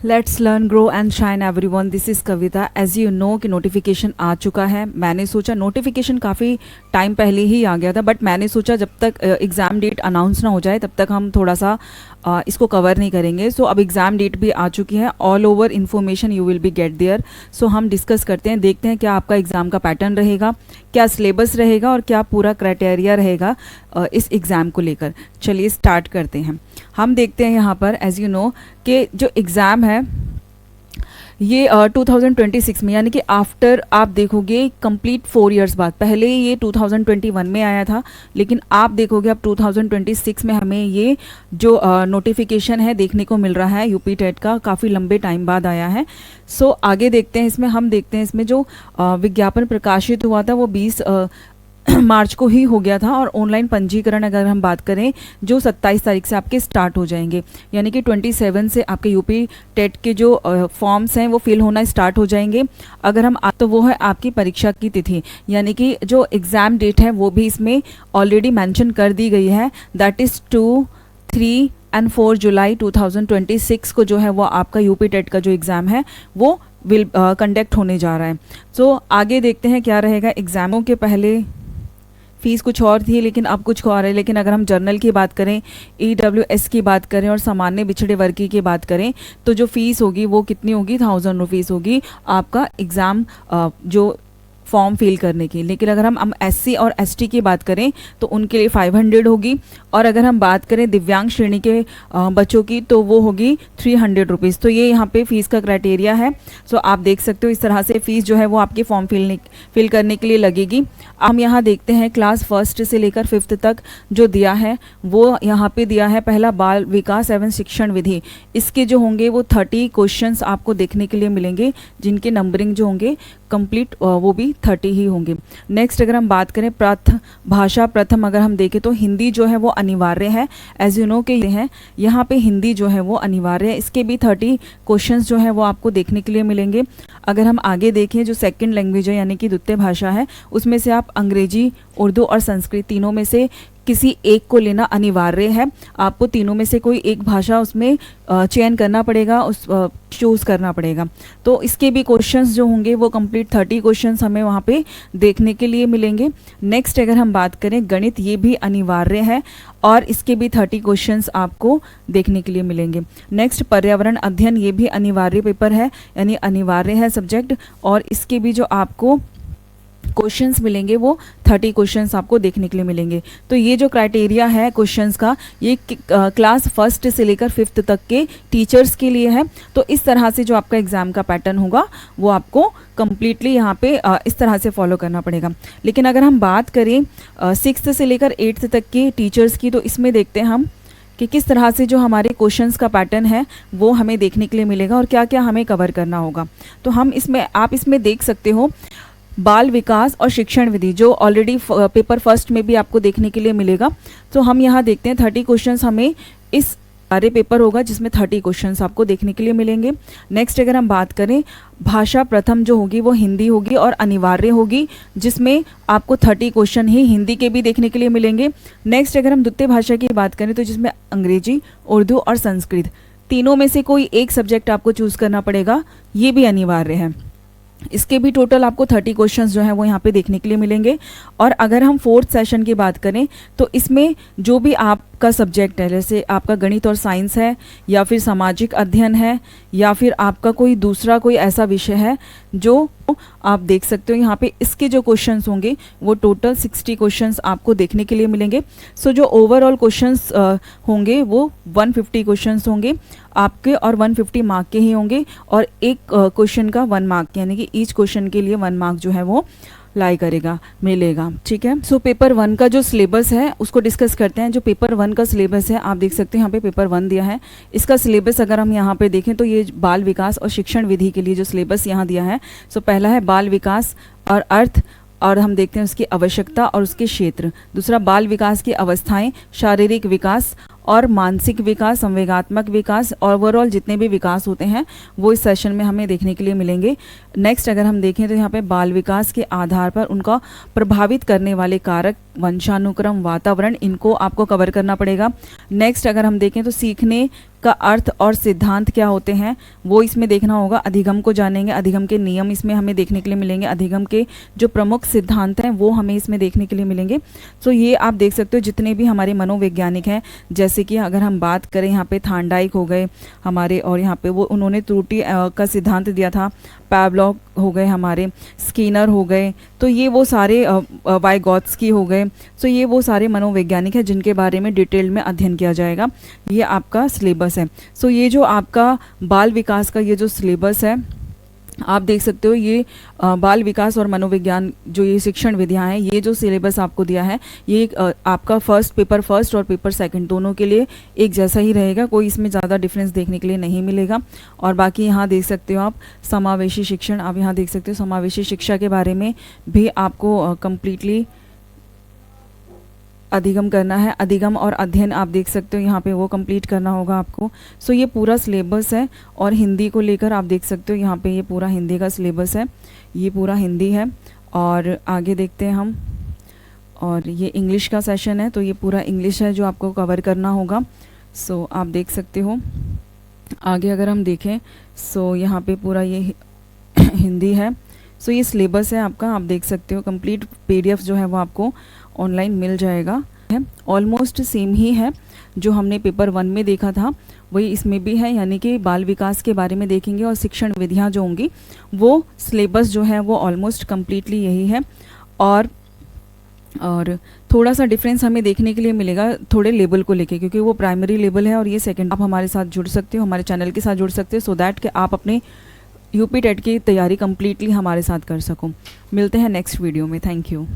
Let's learn grow and shine everyone, this is Kavita. As you know कि notification आ चुका है। मैंने सोचा नोटिफिकेशन काफ़ी टाइम पहले ही आ गया था, बट मैंने सोचा जब तक एग्ज़ाम डेट अनाउंस ना हो जाए तब तक हम थोड़ा सा इसको कवर नहीं करेंगे। सो अब एग्ज़ाम डेट भी आ चुकी है, all over information you will be get there. So हम डिस्कस करते हैं, देखते हैं क्या आपका एग्ज़ाम का पैटर्न रहेगा, क्या सिलेबस रहेगा और क्या पूरा क्राइटेरिया रहेगा इस एग्ज़ाम को लेकर। चलिए स्टार्ट करते हैं। हम देखते हैं यहाँ पर एज यू नो कि जो एग्ज़ाम है ये 2026 में, यानी कि आफ्टर आप देखोगे कंप्लीट 4 इयर्स बाद। पहले ये 2021 में आया था, लेकिन आप देखोगे अब 2026 में हमें ये जो नोटिफिकेशन है देखने को मिल रहा है यूपी टेट का, काफ़ी लंबे टाइम बाद आया है। सो आगे देखते हैं इसमें, हम देखते हैं इसमें जो विज्ञापन प्रकाशित हुआ था वो 20 मार्च को ही हो गया था, और ऑनलाइन पंजीकरण अगर हम बात करें जो 27 तारीख से आपके स्टार्ट हो जाएंगे, यानी कि 27 से आपके यूपी टेट के जो फॉर्म्स हैं वो फिल होना स्टार्ट हो जाएंगे। अगर हम तो वो है आपकी परीक्षा की तिथि, यानी कि जो एग्ज़ाम डेट है वो भी इसमें ऑलरेडी मेंशन कर दी गई है, दैट इज़ 2, 3 एंड 4 जुलाई 2026 को जो है वो आपका यूपी टेट का जो एग्ज़ाम है वो विल कंडक्ट होने जा रहा है। सो आगे देखते हैं क्या रहेगा। एग्ज़ामों के पहले फ़ीस कुछ और थी लेकिन अब कुछ और है, लेकिन अगर हम जर्नल की बात करें, EWS की बात करें और सामान्य पिछड़े वर्ग की बात करें तो जो फ़ीस होगी वो कितनी होगी, 1000 रुपीज़ होगी आपका एग्ज़ाम जो फॉर्म फिल करने की। लेकिन अगर हम SC और ST की बात करें तो उनके लिए 500 होगी, और अगर हम बात करें दिव्यांग श्रेणी के बच्चों की तो वो होगी 300 रुपीज़। तो ये यहाँ पे फ़ीस का क्राइटेरिया है। सो आप देख सकते हो इस तरह से फ़ीस जो है वो आपके फॉर्म फिल करने के लिए लगेगी। हम यहाँ देखते हैं क्लास 1 से लेकर 5th तक जो दिया है वो यहाँ पे दिया है। पहला बाल विकास एवं शिक्षण विधि, इसके जो होंगे वो 30 क्वेश्चंस आपको देखने के लिए मिलेंगे, जिनके नंबरिंग जो होंगे कंप्लीट वो भी 30 ही होंगे। नेक्स्ट अगर हम बात करें भाषा प्रथम, अगर हम देखें तो हिंदी जो है वो अनिवार्य है। एज यू नो के हैं यहाँ पे हिंदी जो है वो अनिवार्य है, इसके भी 30 क्वेश्चंस जो है वो आपको देखने के लिए मिलेंगे। अगर हम आगे देखें जो सेकंड लैंग्वेज है यानी कि द्वितीय भाषा है, उसमें से आप अंग्रेजी, उर्दू और संस्कृत तीनों में से किसी एक को लेना अनिवार्य है। आपको तीनों में से कोई एक भाषा उसमें चयन करना पड़ेगा, उस चूज़ करना पड़ेगा। तो इसके भी क्वेश्चंस जो होंगे वो कंप्लीट 30 क्वेश्चंस हमें वहाँ पे देखने के लिए मिलेंगे। नेक्स्ट अगर हम बात करें गणित, ये भी अनिवार्य है और इसके भी 30 क्वेश्चंस आपको देखने के लिए मिलेंगे। नेक्स्ट पर्यावरण अध्ययन, ये भी अनिवार्य पेपर है, यानी अनिवार्य है सब्जेक्ट, और इसके भी जो आपको क्वेश्चंस मिलेंगे वो 30 क्वेश्चंस आपको देखने के लिए मिलेंगे। तो ये जो क्राइटेरिया है क्वेश्चंस का, ये क्लास 1 से लेकर 5th तक के टीचर्स के लिए है। तो इस तरह से जो आपका एग्ज़ाम का पैटर्न होगा वो आपको कम्प्लीटली यहाँ पे इस तरह से फॉलो करना पड़ेगा। लेकिन अगर हम बात करें 6th से लेकर 8th तक के टीचर्स की, तो इसमें देखते हैं हम कि किस तरह से जो हमारे क्वेश्चंस का पैटर्न है वो हमें देखने के लिए मिलेगा और क्या क्या हमें कवर करना होगा। तो हम इसमें आप इसमें देख सकते हो बाल विकास और शिक्षण विधि, जो ऑलरेडी पेपर 1 में भी आपको देखने के लिए मिलेगा। तो हम यहाँ देखते हैं 30 क्वेश्चंस हमें इस सारे पेपर होगा जिसमें 30 क्वेश्चंस आपको देखने के लिए मिलेंगे। नेक्स्ट अगर हम बात करें भाषा प्रथम जो होगी वो हिंदी होगी और अनिवार्य होगी, जिसमें आपको 30 क्वेश्चन ही हिंदी के भी देखने के लिए मिलेंगे। नेक्स्ट अगर हम द्वितीय भाषा की बात करें तो जिसमें अंग्रेजी, उर्दू और संस्कृत तीनों में से कोई एक सब्जेक्ट आपको चूज़ करना पड़ेगा, ये भी अनिवार्य है। इसके भी टोटल आपको 30 क्वेश्चंस जो है वो यहाँ पे देखने के लिए मिलेंगे। और अगर हम 4th सेशन की बात करें तो इसमें जो भी आपका सब्जेक्ट है, जैसे आपका गणित और साइंस है या फिर सामाजिक अध्ययन है या फिर आपका कोई दूसरा कोई ऐसा विषय है जो आप देख सकते हो यहाँ पे, इसके जो क्वेश्चंस होंगे वो टोटल 60 क्वेश्चंस आपको देखने के लिए मिलेंगे। सो जो ओवरऑल क्वेश्चंस होंगे वो 150 क्वेश्चंस होंगे आपके, और 150 मार्क के ही होंगे, और एक क्वेश्चन का 1 मार्क, यानी कि ईच क्वेश्चन के लिए 1 मार्क जो है वो लाई करेगा, मिलेगा। ठीक है। सो पेपर 1 का जो सिलेबस है उसको डिस्कस करते हैं। जो पेपर 1 का सिलेबस है आप देख सकते हैं यहाँ पे पेपर 1 दिया है। इसका सिलेबस अगर हम यहाँ पे देखें तो ये बाल विकास और शिक्षण विधि के लिए जो सिलेबस यहाँ दिया है, सो पहला है बाल विकास और अर्थ, और हम देखते हैं उसकी आवश्यकता और उसके क्षेत्र। दूसरा बाल विकास की अवस्थाएं, शारीरिक विकास और मानसिक विकास, संवेगात्मक विकास, ओवरऑल जितने भी विकास होते हैं वो इस सेशन में हमें देखने के लिए मिलेंगे। नेक्स्ट अगर हम देखें तो यहाँ पे बाल विकास के आधार पर उनका प्रभावित करने वाले कारक वंशानुक्रम, वातावरण, इनको आपको कवर करना पड़ेगा। नेक्स्ट अगर हम देखें तो सीखने का अर्थ और सिद्धांत क्या होते हैं वो इसमें देखना होगा। अधिगम को जानेंगे, अधिगम के नियम इसमें हमें देखने के लिए मिलेंगे, अधिगम के जो प्रमुख सिद्धांत हैं वो हमें इसमें देखने के लिए मिलेंगे। सो ये आप देख सकते हो जितने भी हमारे मनोवैज्ञानिक हैं, जैसे कि अगर हम बात करें यहाँ पे थांडाइक हो गए हमारे, और यहाँ पे वो उन्होंने त्रुटि का सिद्धांत दिया था, पैवलॉव हो गए हमारे, स्किनर हो गए, तो ये वो सारे वाइगॉत्स्की हो गए। सो ये वो सारे मनोवैज्ञानिक हैं जिनके बारे में डिटेल में अध्ययन किया जाएगा। ये आपका सिलेबस है। सो ये जो आपका बाल विकास का ये जो सिलेबस है आप देख सकते हो, ये बाल विकास और मनोविज्ञान जो ये शिक्षण विधियां हैं, ये जो सिलेबस आपको दिया है ये आपका पेपर फर्स्ट और पेपर सेकंड दोनों के लिए एक जैसा ही रहेगा, कोई इसमें ज़्यादा डिफरेंस देखने के लिए नहीं मिलेगा। और बाकी यहाँ देख सकते हो आप समावेशी शिक्षण, आप यहाँ देख सकते हो समावेशी शिक्षा के बारे में भी आपको कम्प्लीटली अधिगम करना है। अधिगम और अध्ययन आप देख सकते हो यहाँ पे वो कंप्लीट करना होगा आपको। सो ये पूरा सिलेबस है। और हिंदी को लेकर आप देख सकते हो यहाँ पे ये पूरा हिंदी का सिलेबस है, ये पूरा हिंदी है। और आगे देखते हैं हम, और ये इंग्लिश का सेशन है, तो ये पूरा इंग्लिश है जो आपको कवर करना होगा। सो आप देख सकते हो आगे अगर हम देखें, सो यहाँ पे पूरा ये हिंदी है। सो ये सिलेबस है आपका, आप देख सकते हो कंप्लीट PDF जो है वो आपको ऑनलाइन मिल जाएगा। है ऑलमोस्ट सेम ही है जो हमने पेपर 1 में देखा था वही इसमें भी है, यानी कि बाल विकास के बारे में देखेंगे और शिक्षण विधियाँ जो होंगी वो सिलेबस जो है वो ऑलमोस्ट कम्प्लीटली यही है। और थोड़ा सा डिफरेंस हमें देखने के लिए मिलेगा थोड़े लेवल को लेके, क्योंकि वो प्राइमरी लेवल है और ये सेकंड। आप हमारे साथ जुड़ सकते हो, हमारे चैनल के साथ जुड़ सकते हो, सो दैट कि आप अपने UP टेट की तैयारी कम्प्लीटली हमारे साथ कर सको। मिलते हैं नेक्स्ट वीडियो में। Thank you.